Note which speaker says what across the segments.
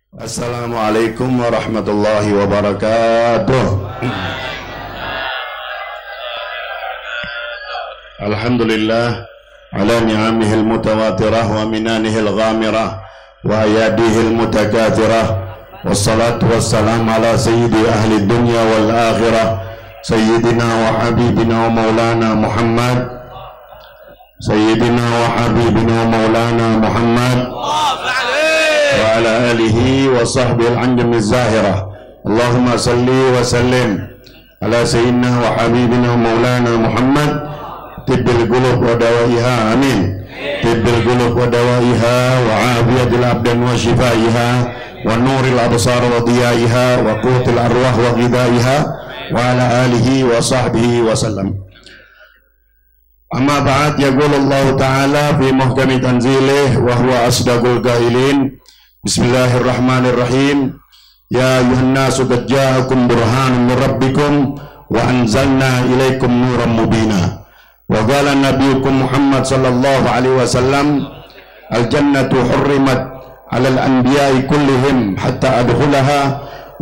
Speaker 1: Assalamualaikum warahmatullahi wabarakatuh. Alhamdulillah ala ni'amihil mutawatirah wa minanihil ghamirah wa ayadihil mutakathirah. Wassalatu wassalam ala sayyidi ahli dunya wal akhirah, sayyidina wa habibina wa maulana Muhammad, sayyidina wa habibina wa maulana Muhammad wa ala alihi wa sahbihi al-anjam az-zahirah. Allahumma salli wa sallim ala sayyidina wa habibina wa maulana Muhammad tibbil qulub wa dawaiha, amin. Tibbil qulub wa dawaiha wa afiyatil abdan wa shifaiha wa nuril absar wa diyaiha wa qutil arwah wa ghidaiha wa ala alihi wa sahbihi wa sallam. Amma ba'd, yaqul Allah ta'ala fi muhkami tanzilih wa huwa asdaqul qailin. Bismillahirrahmanirrahim. Ya ayuhan nasu qad ja'akum burhanun min rabbikum wa anzalna ilaikum nuran mubina. Wa qala nabiyukum Muhammad sallallahu alaihi wasallam, al jannatu hurrimat 'alal anbiya'i kullihim hatta adkhulaha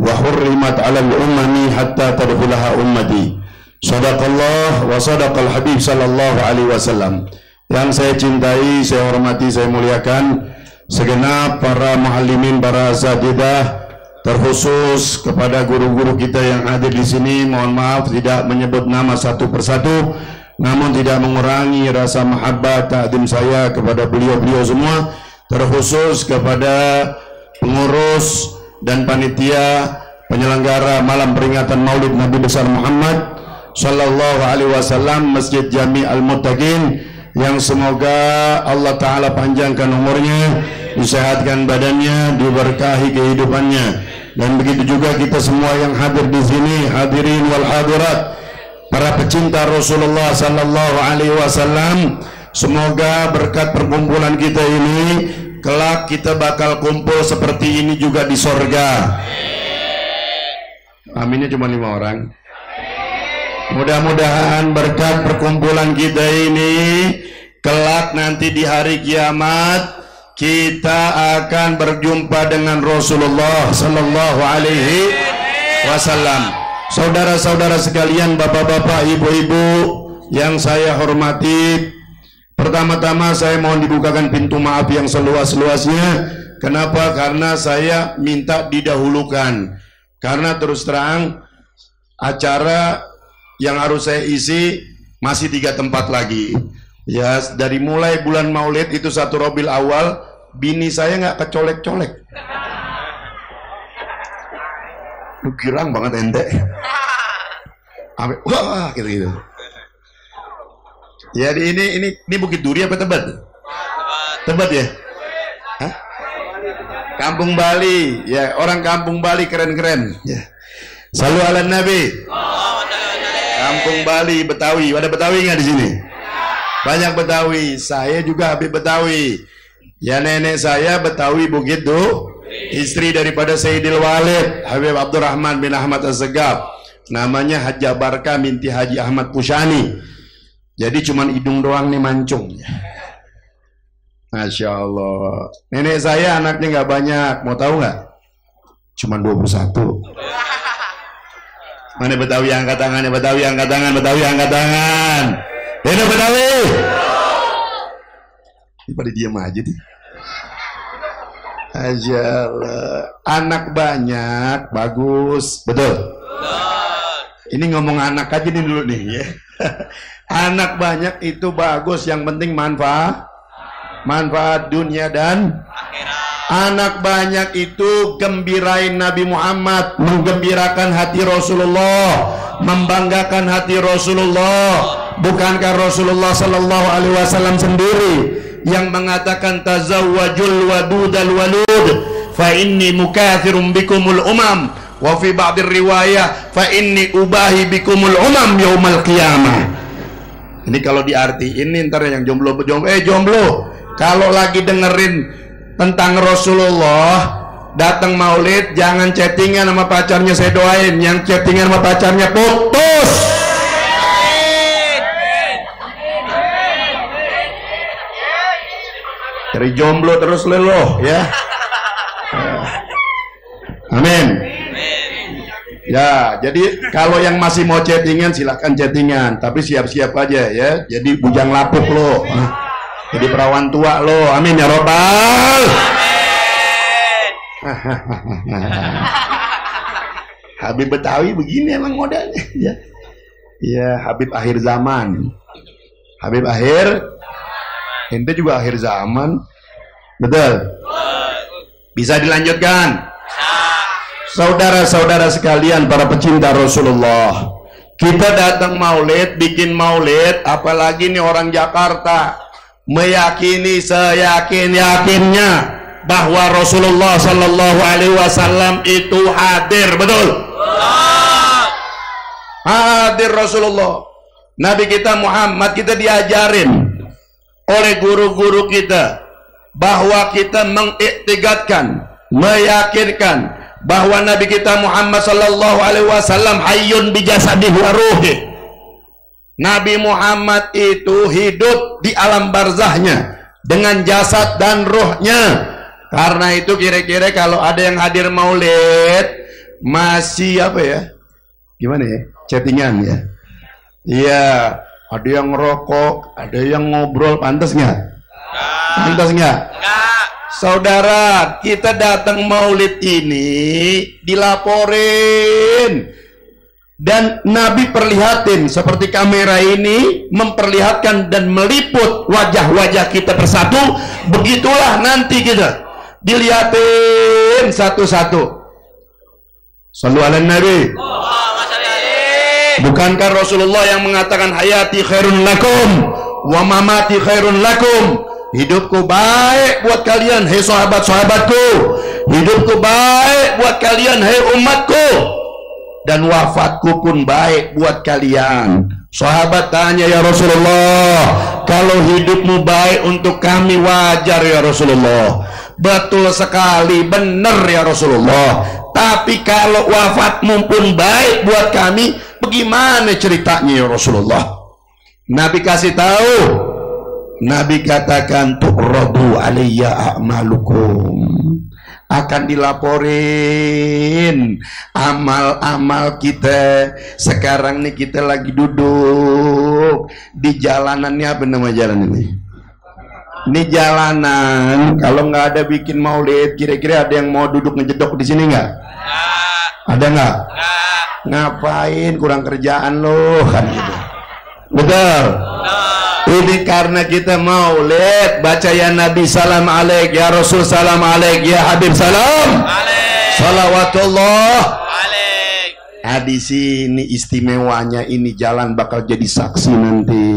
Speaker 1: wa hurrimat 'alal ummami hatta tadkhulaha ummati. Shadaqallah wa sadaqal habib sallallahu alaihi wasallam. Yang saya cintai, saya hormati, saya muliakan segenap para muallimin, para asatidzah, terkhusus kepada guru-guru kita yang hadir di sini. Mohon maaf tidak menyebut nama satu persatu, namun tidak mengurangi rasa mahabbah ta'zim saya kepada beliau-beliau semua, terkhusus kepada pengurus dan panitia penyelenggara malam peringatan Maulid Nabi besar Muhammad sallallahu alaihi wasallam Masjid Jami Al-Muttaqin, yang semoga Allah Ta'ala panjangkan umurnya, disehatkan badannya, diberkahi kehidupannya. Dan begitu juga kita semua yang hadir di sini, hadirin wal hadirat, para pecinta Rasulullah sallallahu alaihi wasallam. Semoga berkat perkumpulan kita ini kelak kita bakal kumpul seperti ini juga di sorga. Aminnya cuma 5 orang. Mudah-mudahan berkat perkumpulan kita ini kelak nanti di hari kiamat kita akan berjumpa dengan Rasulullah sallallahu alaihi wasallam. Saudara-saudara sekalian, bapak-bapak, ibu-ibu yang saya hormati, pertama-tama saya mohon dibukakan pintu maaf yang seluas-luasnya. Kenapa? Karena saya minta didahulukan, karena terus terang acara yang harus saya isi masih 3 tempat lagi. Ya, dari mulai bulan Maulid itu 1 Rabiul Awal, bini saya nggak kecolek-colek. Lu girang banget ente. Wah, gitu-gitu. Jadi ini Bukit Duri apa Tebet? Tebet ya? Hah? Kampung Bali. Ya, orang Kampung Bali keren-keren. Ya. Salu ala Nabi. Kampung Bali, Betawi. Ada Betawi nggak di sini? Banyak Betawi. Saya juga Habib Betawi. Ya, nenek saya Betawi Bukit Duri, istri daripada Sayyidil Walid Habib Abdurrahman bin Ahmad Az-Zegab, namanya Haji Barka binti Haji Ahmad Pushani. Jadi cuman hidung doang nih mancung. Masya Allah. Nenek saya anaknya nggak banyak, mau tahu nggak? Cuman 21. Mana Betawi angkat tangan, Betawi angkat tangan, Betawi angkat tangan. Ini Betawi. Ini pada diam aja nih. Ajalah. Anak banyak, bagus, betul. Ini ngomong anak aja nih dulu nih ya. Anak banyak itu bagus, yang penting manfaat dunia dan akhirat. Anak banyak itu gembirain Nabi Muhammad, menggembirakan hati Rasulullah, membanggakan hati Rasulullah. Bukankah Rasulullah sallallahu alaihi wasallam sendiri yang mengatakan tazawwajul wadudal walud fa inni mukatsirum bikumul umam, wa fi ba'dir riwayah fa inni ubahi bikumul umam yaumal qiyamah. Ini kalau diartiin nih, ntar yang jomblo kalau lagi dengerin tentang Rasulullah datang Maulid, jangan chattingan sama pacarnya, saya doain. Yang chattingan sama pacarnya putus. Dari jomblo terus leloh ya. Amin. Ya, jadi kalau yang masih mau chattingan silahkan chattingan, tapi siap-siap aja ya. Jadi bujang lapuk lo, jadi perawan tua lo. Amin ya robbal. Habib Betawi begini emang modalnya ya. Ya, Habib akhir zaman. Habib akhir, ente juga akhir zaman. Betul? Bisa dilanjutkan? Saudara-saudara sekalian, para pecinta Rasulullah, kita datang maulid, bikin maulid, apalagi nih orang Jakarta meyakini seyakin-yakinnya bahwa Rasulullah Sallallahu Alaihi Wasallam itu hadir, betul? Hadir Rasulullah, Nabi kita Muhammad. Kita diajarin oleh guru-guru kita bahwa kita mengiktiqadkan, meyakinkan bahwa Nabi kita Muhammad Sallallahu Alaihi Wasallam hayyun bijasadihi wa ruhi. Nabi Muhammad itu hidup di alam barzahnya dengan jasad dan ruhnya. Karena itu kira-kira kalau ada yang hadir maulid masih apa ya? Gimana ya? Chattingan ya? Iya, ada yang ngerokok, ada yang ngobrol, pantas nggak? Pantas nggak? Saudara, kita datang maulid ini dilaporin dan Nabi perlihatin seperti kamera ini memperlihatkan dan meliput wajah-wajah kita persatu. Begitulah nanti kita dilihatin satu-satu. Shallu ala Nabi. Bukankah Rasulullah yang mengatakan hayati khairun lakum wa mamati khairun lakum? Hidupku baik buat kalian, hei sahabat-sahabatku. Hidupku baik buat kalian, hei umatku. Dan wafatku pun baik buat kalian. Sahabat tanya, ya Rasulullah, kalau hidupmu baik untuk kami wajar ya Rasulullah. Betul sekali, benar ya Rasulullah. Tapi kalau wafatmu pun baik buat kami, bagaimana ceritanya ya Rasulullah? Nabi kasih tahu. Nabi katakan tu'radu alayya a'malukum, akan dilaporin amal-amal kita. Sekarang nih kita lagi duduk di jalanannya, apa nama jalan ini? Ini jalanan. Kalau nggak ada bikin maulid, kira-kira ada yang mau duduk ngejedok di sini nggak? Ada nggak? Ngapain, kurang kerjaan loh kan gitu. Betul. Ini karena kita maulid, baca ya Nabi salam alaik, ya Rasul salam alaik, ya Habib salam salawatullah alaik. Di sini istimewanya ini jalan bakal jadi saksi nanti.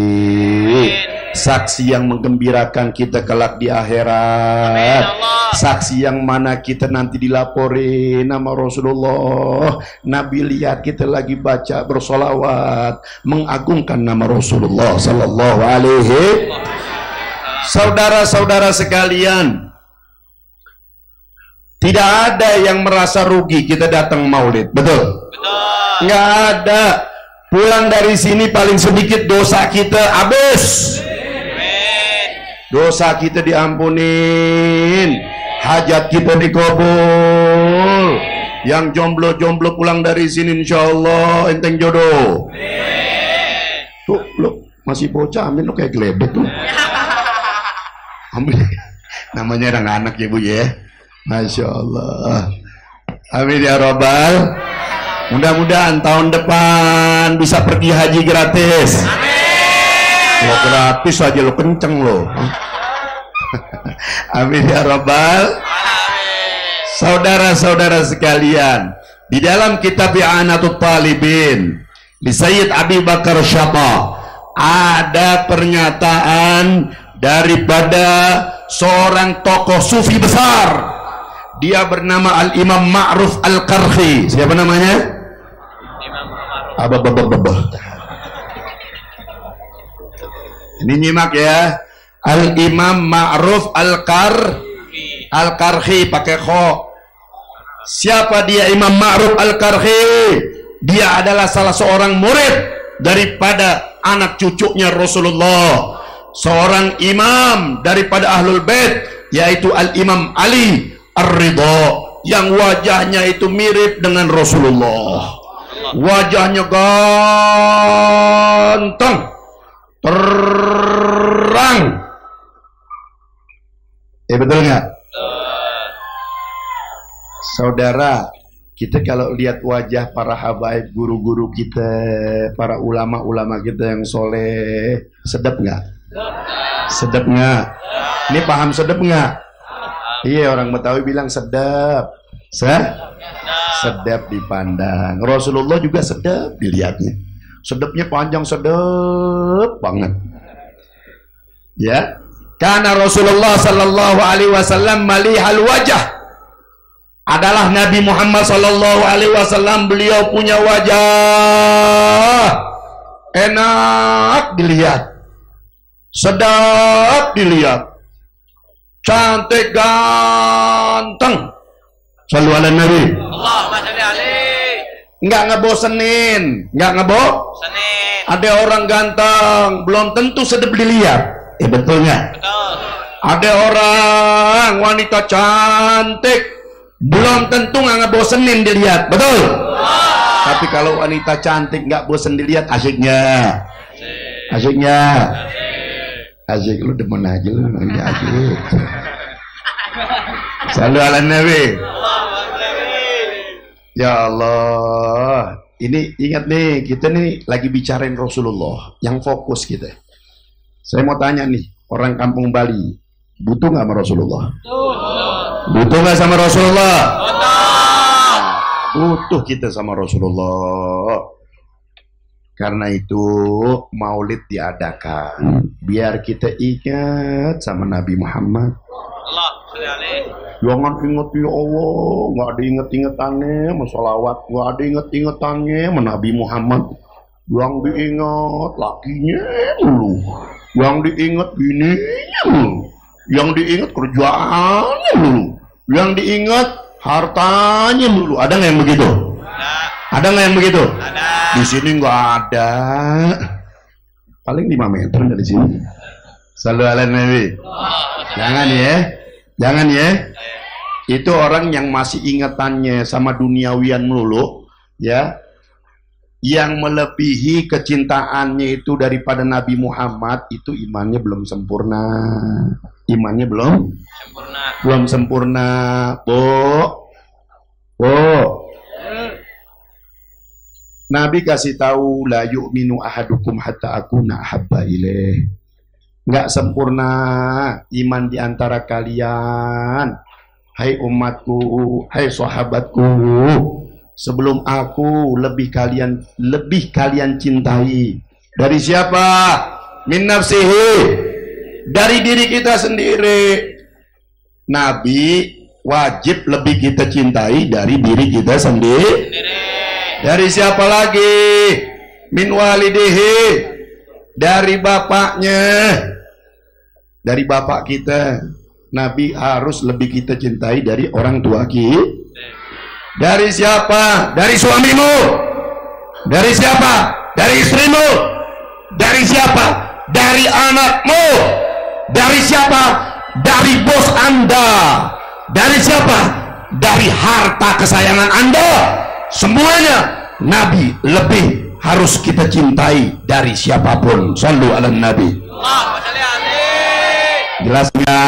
Speaker 1: Saksi yang menggembirakan kita kelak di akhirat. Saksi yang mana kita nanti dilaporin nama Rasulullah. Nabi lihat kita lagi baca bersolawat mengagungkan nama Rasulullah Sallallahu Alaihi. Saudara-saudara sekalian, tidak ada yang merasa rugi kita datang maulid, betul? Nggak ada. Pulang dari sini paling sedikit dosa kita habis. Dosa kita diampunin, hajat kita dikabul. Yang jomblo-jomblo pulang dari sini insya Allah enteng jodoh. Tuh lo masih bocah, amin lo kayak geledek tuh. Ambil namanya anak-anak ya Bu ya. Masya Allah. Amin ya robbal. Mudah-mudahan tahun depan bisa pergi haji gratis. Lo gratis aja lo kenceng lo. Amin ya robbal. Saudara-saudara sekalian, di dalam kitab I'anatul Talibin di Sayyid Abi Bakar Syata ada pernyataan daripada seorang tokoh sufi besar. Dia bernama Al-Imam Ma'ruf Al-Qarhi. Siapa namanya? Ini nyimak ya. Al-Imam Ma'ruf Al-Qarhi pakai kho. Siapa dia Imam Ma'ruf Al-Qarhi? Dia adalah salah seorang murid daripada anak cucunya Rasulullah, seorang imam daripada Ahlul Bait, yaitu Al-Imam Ali Ar-Ridha yang wajahnya itu mirip dengan Rasulullah, wajahnya ganteng, terang. Betul nggak? Saudara, kita kalau lihat wajah para habaib, guru-guru kita, para ulama-ulama kita yang soleh, sedap nggak? Sedap nggak? Ini paham sedap nggak? Iya, orang Betawi bilang sedap. Sedap dipandang. Rasulullah juga sedap dilihatnya. Sedapnya panjang, sedap banget. Ya, karena Rasulullah sallallahu alaihi wasallam malihal wajah. Adalah Nabi Muhammad sallallahu alaihi wasallam, beliau punya wajah enak dilihat, sedap dilihat, cantik, ganteng. Shallu ala Nabi. Allahumma shalli alaihi. Enggak ngebosenin, enggak ngebosenin. Ada orang ganteng, belum tentu sedap dilihat. Betulnya. Betul. Ada orang wanita cantik, belum tentu nggak ngebosenin dilihat. Betul. Tapi kalau wanita cantik nggak bosen dilihat, asyiknya. Asik, lu demen aja lu, asik. Shallu ala Nabi. Ya Allah, ini ingat nih, kita nih lagi bicarain Rasulullah, yang fokus kita. Saya mau tanya nih, orang kampung Bali, butuh nggak sama Rasulullah? Butuh nggak sama Rasulullah? Butuh kita sama Rasulullah. Karena itu maulid diadakan biar kita ingat sama Nabi Muhammad. Jangan ingat ya Allah, nggak ada inget-ingetannya masalawat, nggak ada inget-ingetannya Nabi Muhammad. Yang diingat lakinya dulu, yang diingat bininya dulu, yang diingat kerjaannya dulu, yang diingat hartanya dulu. Ada nggak yang begitu? Ada nggak yang begitu? Ada. Di sini nggak ada. Paling 5 meter dari sini. Shallu ala Nabi. Jangan ya, jangan ya. Itu orang yang masih ingatannya sama duniawian melulu, ya. Yang melebihi kecintaannya itu daripada Nabi Muhammad, itu imannya belum sempurna. Imannya belum sempurna. Belum sempurna, Nabi kasih tahu, la yu'minu ahadukum hatta akuna ahabba ilaih. Nggak sempurna iman di antara kalian, hai umatku, hai sahabatku, sebelum aku lebih kalian cintai. Dari siapa? Min nafsihi, dari diri kita sendiri. Nabi wajib lebih kita cintai dari diri kita sendiri. Dari siapa lagi? Min walidihi, dari bapaknya. Dari bapak kita, Nabi harus lebih kita cintai dari orang tua kita. Dari siapa? Dari suamimu. Dari siapa? Dari istrimu. Dari siapa? Dari anakmu. Dari siapa? Dari bos Anda. Dari siapa? Dari harta kesayangan Anda. Semuanya Nabi lebih harus kita cintai dari siapapun. Shallu ala Nabi. Jelasnya?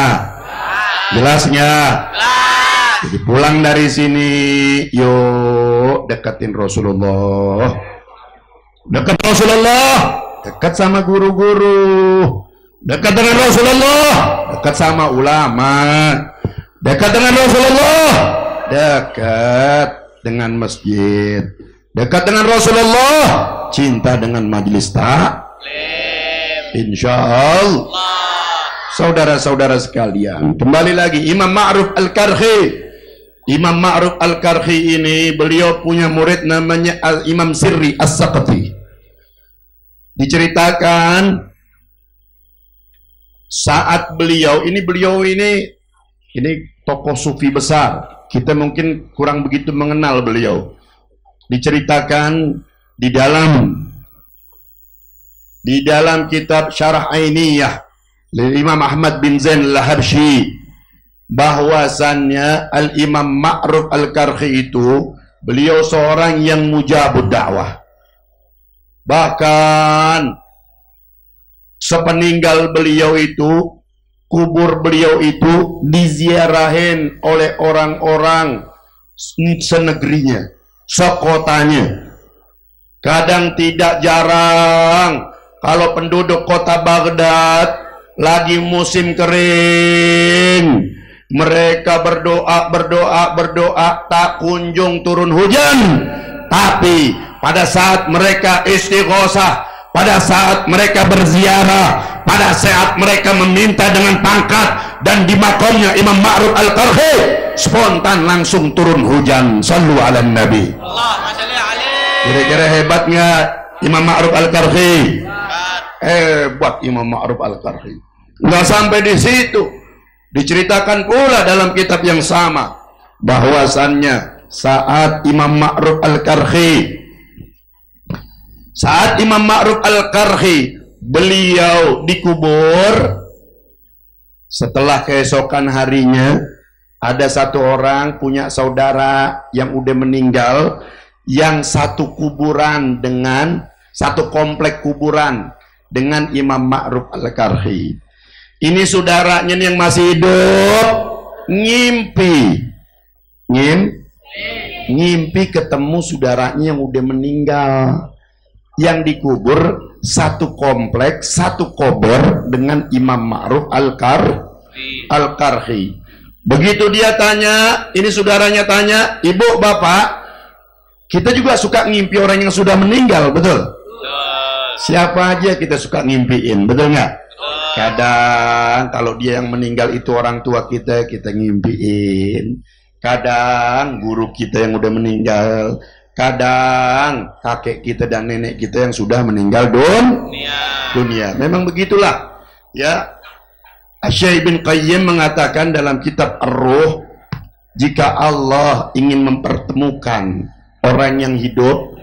Speaker 1: Jelasnya? Jadi pulang dari sini, yuk deketin Rasulullah. Dekat Rasulullah, dekat sama guru-guru, dekat dengan Rasulullah, dekat sama ulama, dekat dengan Rasulullah, dekat dengan masjid, dekat dengan Rasulullah, cinta dengan majelis taklim. Insyaallah. Saudara-saudara sekalian, kembali lagi Imam Ma'ruf Al-Karhi. Imam Ma'ruf Al-Karhi ini beliau punya murid namanya Imam Sirri As-Saqati. Diceritakan saat beliau ini tokoh sufi besar. Kita mungkin kurang begitu mengenal beliau. Diceritakan di dalam kitab Syarah Ainiyah Imam Ahmad bin Zain Al-Habsyi, bahwasannya Al-Imam Ma'ruf Al-Karhi itu beliau seorang yang mujabud dakwah. Bahkan sepeninggal beliau itu, kubur beliau itu diziarahin oleh orang-orang senegerinya, sekotanya. Kadang tidak jarang kalau penduduk kota Baghdad lagi musim kering, mereka berdoa, tak kunjung turun hujan. Tapi pada saat mereka istighosah, pada saat mereka berziarah, pada saat mereka meminta dengan pangkat dan di makomnya Imam Ma'ruf Al-Karhi, spontan langsung turun hujan. Sallu ala Nabi. Kira-kira hebat nggak Imam Ma'ruf Al-Karhi? Hebat Imam Ma'ruf Al-Karhi. Nggak sampai di situ, diceritakan pula dalam kitab yang sama bahwasannya saat Imam Ma'ruf Al-Karhi, beliau dikubur, setelah keesokan harinya ada satu orang punya saudara yang udah meninggal, yang satu kuburan dengan satu komplek kuburan dengan Imam Ma'ruf Al-Karhi. Ini saudaranya yang masih hidup ngimpi ketemu saudaranya yang udah meninggal, yang dikubur satu komplek, satu kubur dengan Imam Ma'ruf Al-Karhi. Begitu dia tanya, ini saudaranya tanya, ibu bapak, kita juga suka ngimpi orang yang sudah meninggal, betul? Siapa aja kita suka ngimpiin, betul nggak? Kadang kalau dia yang meninggal itu orang tua kita ngimpiin. Kadang guru kita yang udah meninggal. Kadang kakek kita dan nenek kita yang sudah meninggal dunia. Memang begitulah. Ya, Syekh Ibn Qayyim mengatakan dalam kitab Ar-Ruh, jika Allah ingin mempertemukan orang yang hidup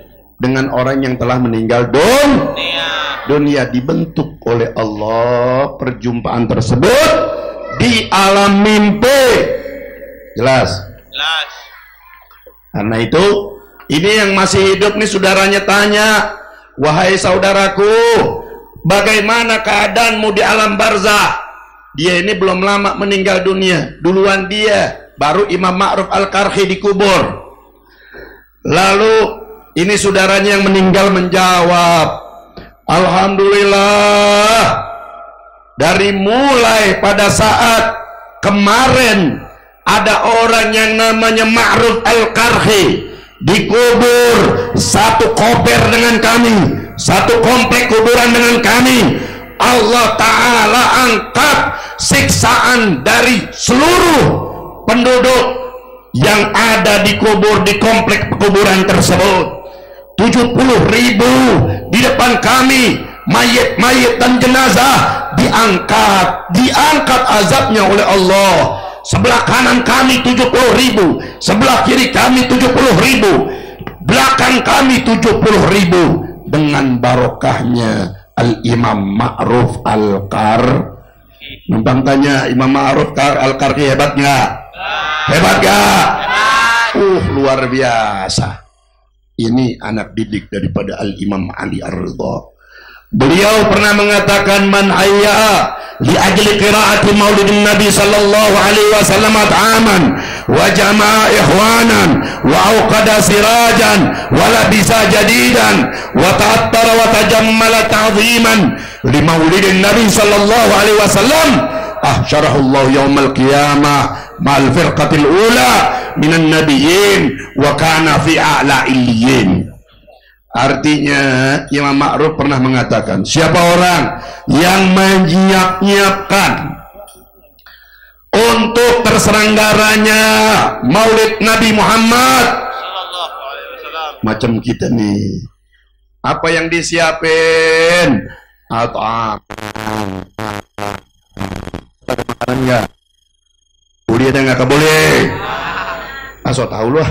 Speaker 1: dengan orang yang telah meninggal dunia, dibentuk oleh Allah perjumpaan tersebut di alam mimpi. Jelas. Karena itu, ini yang masih hidup nih saudaranya tanya, wahai saudaraku, bagaimana keadaanmu di alam barzah? Dia ini belum lama meninggal dunia, duluan dia, baru Imam Ma'ruf Al-Karhi dikubur. Lalu ini saudaranya yang meninggal menjawab, alhamdulillah, dari mulai pada saat kemarin ada orang yang namanya Ma'ruf Al-Karhi dikubur satu koper dengan kami, satu komplek kuburan dengan kami, Allah Ta'ala angkat siksaan dari seluruh penduduk yang ada dikubur di komplek kuburan tersebut. 70.000 di depan kami, mayit-mayit dan jenazah diangkat azabnya oleh Allah. Sebelah kanan kami 70.000, sebelah kiri kami 70.000, belakang kami 70.000, dengan barokahnya Al-Imam Ma'ruf Al-Karhi. Numpang tanya, Imam Ma'ruf Al-Karhi hebat nggak? Hebat nggak? Luar biasa. Ini anak didik daripada Al-Imam Ali Ar-Ridha. Beliau pernah mengatakan, man hayya li ajli qiraati maulidin nabi sallallahu alaihi wasallam at'aman wa jama'a ikhwanan wa awqada sirajan wa labisa jadidan wa ta'attara wa tajammala ta'ziman li maulidin nabi sallallahu alaihi wasallam ahsyarahullahu yaumal qiyamah ma'al firqatil ula minan nabiyyin wa kana fi a'la illiyin. Artinya Imam Ma'ruf pernah mengatakan, siapa orang yang menyiapkan untuk terselenggaranya Maulid Nabi Muhammad macam kita nih, apa yang disiapin? Atau makanan nggak? Boleh ada nggak? Boleh. Asal tahu loh.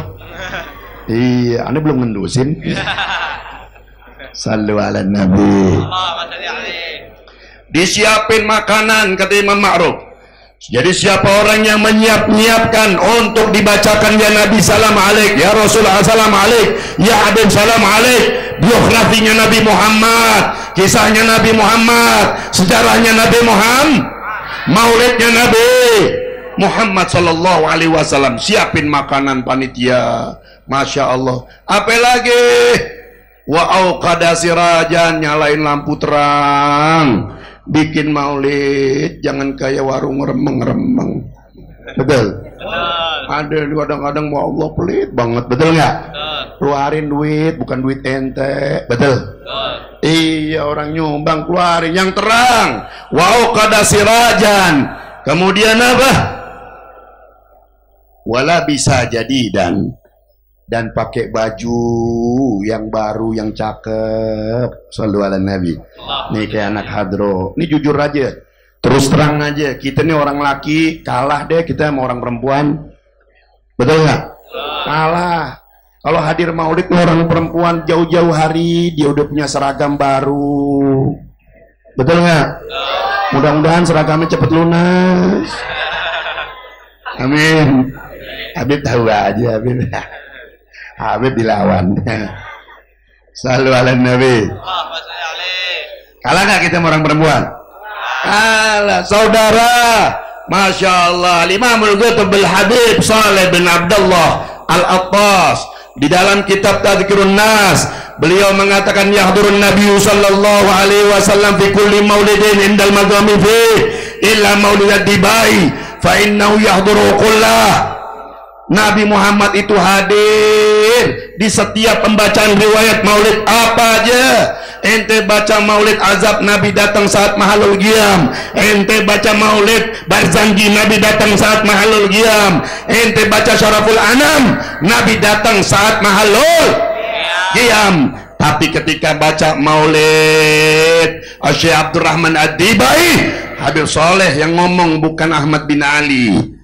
Speaker 1: Iya, ane belum ngendusin. Sallu ala Nabi. Disiapin makanan, kata Imam Ma'ruf. Jadi siapa orang yang menyiapkan untuk dibacakan ya Nabi salam alaik, ya Rasulullah salam alaik, ya Habib salam alaik, biografinya Nabi Muhammad, kisahnya Nabi Muhammad, sejarahnya Nabi Muhammad, maulidnya Nabi Muhammad sallallahu alaihi wasallam. Siapin makanan panitia, masya Allah. Apa lagi? Wa auqada sirajan, nyalain lampu terang. Bikin maulid jangan kayak warung remeng-remeng. Betul? Ada kadang-kadang mau Allah pelit banget, betul nggak? Keluarin duit, bukan duit ente, betul? Iya, orang nyumbang keluarin yang terang. Wow, kada sirajan. Kemudian apa? Wala bisa jadi dan pakai baju yang baru, yang cakep. Shallu ala Nabi. Nih kayak anak hadro. Ini jujur aja, terus terang aja. Kita nih orang laki kalah deh kita sama orang perempuan. Betul nggak? Kalah. Kalau hadir maulid orang perempuan jauh-jauh hari dia udah punya seragam baru. Betul nggak? Mudah-mudahan seragamnya cepet lunas. Amin. Habib tahu aja Habib. Habib dilawan. Shallu ala Nabi. Kalah nggak kita orang perempuan? Kalah, saudara. Masya Allah. Imamul Ghutbil Habib Saleh bin Abdullah Al-Attas di dalam kitab Tadhkirun Nas, beliau mengatakan yahdurun Nabi sallallahu alaihi wasallam fi kulli maulidin indal magami fi illa maulid dibai fa innahu yahduru kullah. Nabi Muhammad itu hadir di setiap pembacaan riwayat maulid apa aja. Ente baca maulid azab, Nabi datang saat mahalul qiyam. Ente baca maulid barzanji, Nabi datang saat mahalul qiyam. Ente baca syaraful anam, Nabi datang saat mahalul qiyam. Tapi ketika baca maulid Syekh Abdurrahman Ad-Dibai, Habib Soleh yang ngomong, bukan Ahmad bin Ali.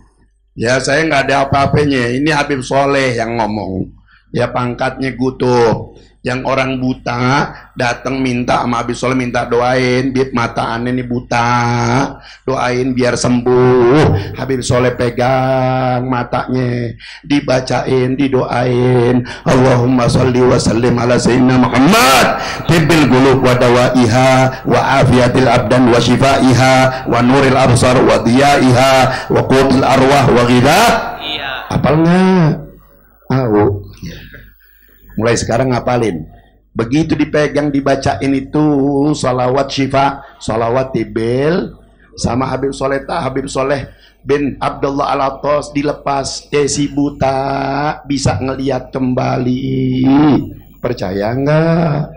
Speaker 1: Ya, saya nggak ada apa-apanya. Ini Habib Soleh yang ngomong. Ya, pangkatnya Gutub. Yang orang buta datang minta sama Habib Soleh, minta doain, bib mata aneh ini buta, doain biar sembuh. Habib Soleh pegang matanya, dibacain, didoain, Allahumma sholli wa sallim ala sayyidina Muhammad tibbil qulub wa dawaiha wa afiyatil abdan wa shifaiha wa nuril absar wa diyaiha wa qutil arwah wa ghidha. Apal nggak? Tahu. Mulai sekarang ngapalin. Begitu dipegang, dibacain itu salawat syifa, salawat tibil sama Habib Soleh. Habib Soleh bin Abdullah Al-Attas dilepas, si buta bisa ngelihat kembali. Percaya nggak?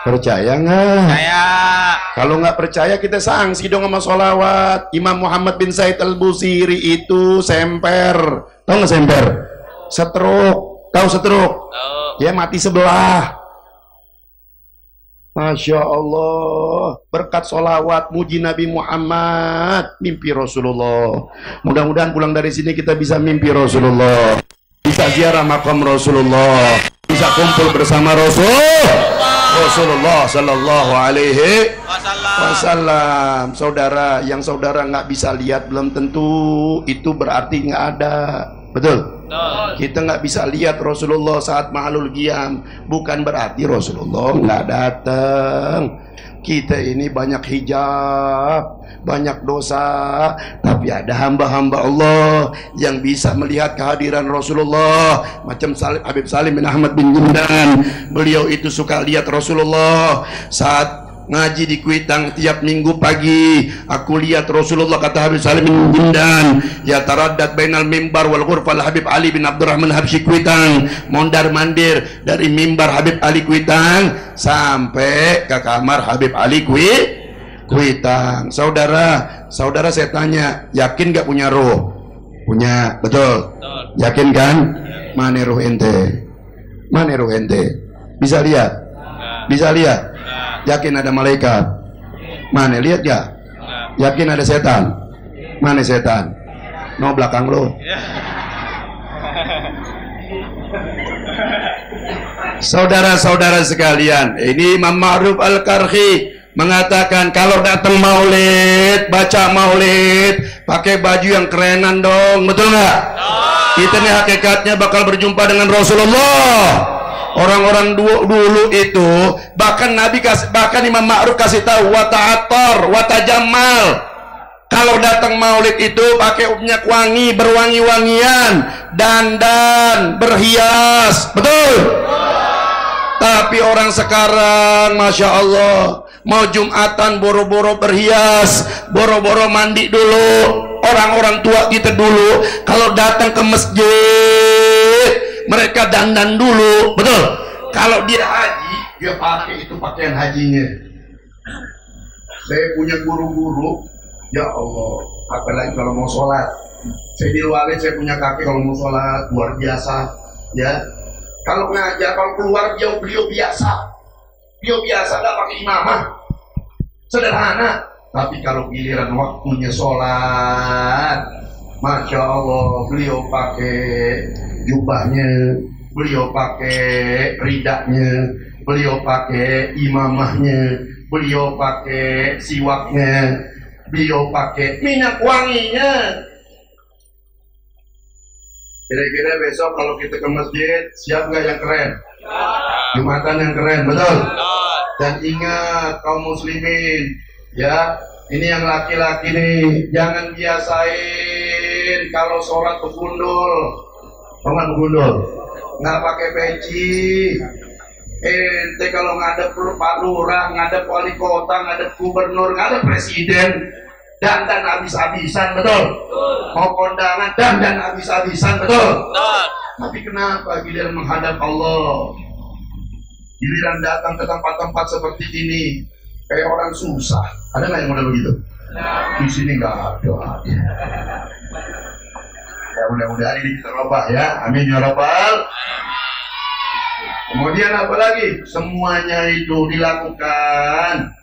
Speaker 1: Percaya nggak? Kalau nggak percaya kita sanksi dong sama salawat. Imam Muhammad bin Said Al-Busiri itu semper. Tahu nggak semper? Stroke. Tahu stroke? Ya, mati sebelah. Masya Allah, berkat solawat muji Nabi Muhammad, mimpi Rasulullah. Mudah-mudahan pulang dari sini kita bisa mimpi Rasulullah, bisa ziarah makam Rasulullah, bisa kumpul bersama Rasulullah Sallallahu Alaihi Wasallam. Saudara, yang saudara nggak bisa lihat belum tentu itu berarti nggak ada. Betul? Kita nggak bisa lihat Rasulullah saat mahalul qiyam, bukan berarti Rasulullah nggak datang. Kita ini banyak hijab, banyak dosa, tapi ada hamba-hamba Allah yang bisa melihat kehadiran Rasulullah. Macam Habib Salim bin Ahmad bin Jindan, beliau itu suka lihat Rasulullah saat ngaji di Kuitang tiap minggu pagi. Aku lihat Rasulullah, kata Habib Salim bin Jindan, ya taraddad bainal mimbar wal ghurfal Habib Ali bin Abdurrahman Habsyi Kuitang, mondar mandir dari mimbar Habib Ali Kuitang sampai ke kamar Habib Ali Kuitang. Saudara saya tanya, yakin gak punya roh? Punya, betul? Yakin kan? Mana roh ente? Mana roh ente? Bisa lihat? Bisa lihat? Yakin ada malaikat? Mana, lihat ya? Yakin ada setan? Mana setan? No, belakang lo. Saudara-saudara sekalian, ini Imam Ma'ruf Al-Karhi mengatakan kalau datang maulid, baca maulid, pakai baju yang kerenan dong, betul nggak? Kita nih hakikatnya bakal berjumpa dengan Rasulullah. Orang-orang dulu itu bahkan bahkan Imam Ma'ruf kasih tahu wata'ator, watajamal. Kalau datang maulid itu pakai minyak wangi, berwangi-wangian, dandan, berhias, betul? Tapi orang sekarang, Masya Allah, mau Jumatan boro-boro berhias, boro-boro mandi dulu. Orang-orang tua kita dulu kalau datang ke masjid mereka dandan dulu, betul? Kalau dia haji, dia pakai itu pakaian hajinya. Saya punya guru-guru, ya Allah, apalagi kalau mau sholat. Saya di luar, saya punya kakek kalau mau sholat luar biasa, ya. Kalau ngajar, kalau keluar beliau biasa, nggak pakai imamah, sederhana. Tapi kalau giliran waktunya sholat, Masya Allah, beliau pakai jubahnya, beliau pakai ridaknya, beliau pakai imamahnya, beliau pakai siwaknya, beliau pakai minyak wanginya. Kira-kira besok kalau kita ke masjid, siap nggak yang keren? Jumatan yang keren, betul? Dan ingat kaum muslimin, ya, ini yang laki-laki nih, jangan biasain kalau sholat begundul. Begundul, nggak pakai peci. Ente kalau ngadep Pak Lurah, ngadep wali kota, ngadep gubernur, ngadep presiden, dandan habis-habisan, betul? Mau kondangan dandan habis-habisan, betul? Tapi kenapa giliran menghadap Allah, giliran datang ke tempat-tempat seperti ini kayak orang susah? Ada nggak yang model begitu? Di sini nggak ada. Ya mudah-mudahan ini kita robah ya, amin ya rabbal. Kemudian apa lagi? Semuanya itu dilakukan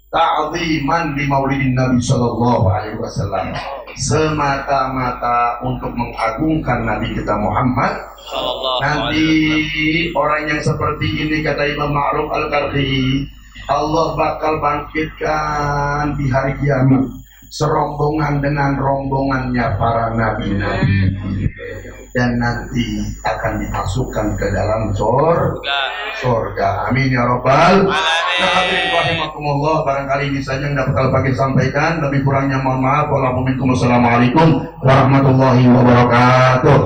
Speaker 1: ta'ziman di maulidin Nabi Sallallahu Alaihi Wasallam, semata-mata untuk mengagungkan Nabi kita Muhammad. Nanti orang yang seperti ini, kata Imam Ma'ruf Al-Qarhi, Allah bakal bangkitkan di hari kiamat serombongan dengan rombongannya para nabi-nabi, dan nanti akan dimasukkan ke dalam surga. Amin ya rabbal alamin. Rahimakumullah, barangkali ini saja yang dapat Al-Fakir sampaikan, lebih kurangnya mohon maaf. Wassalamualaikum warahmatullahi wabarakatuh.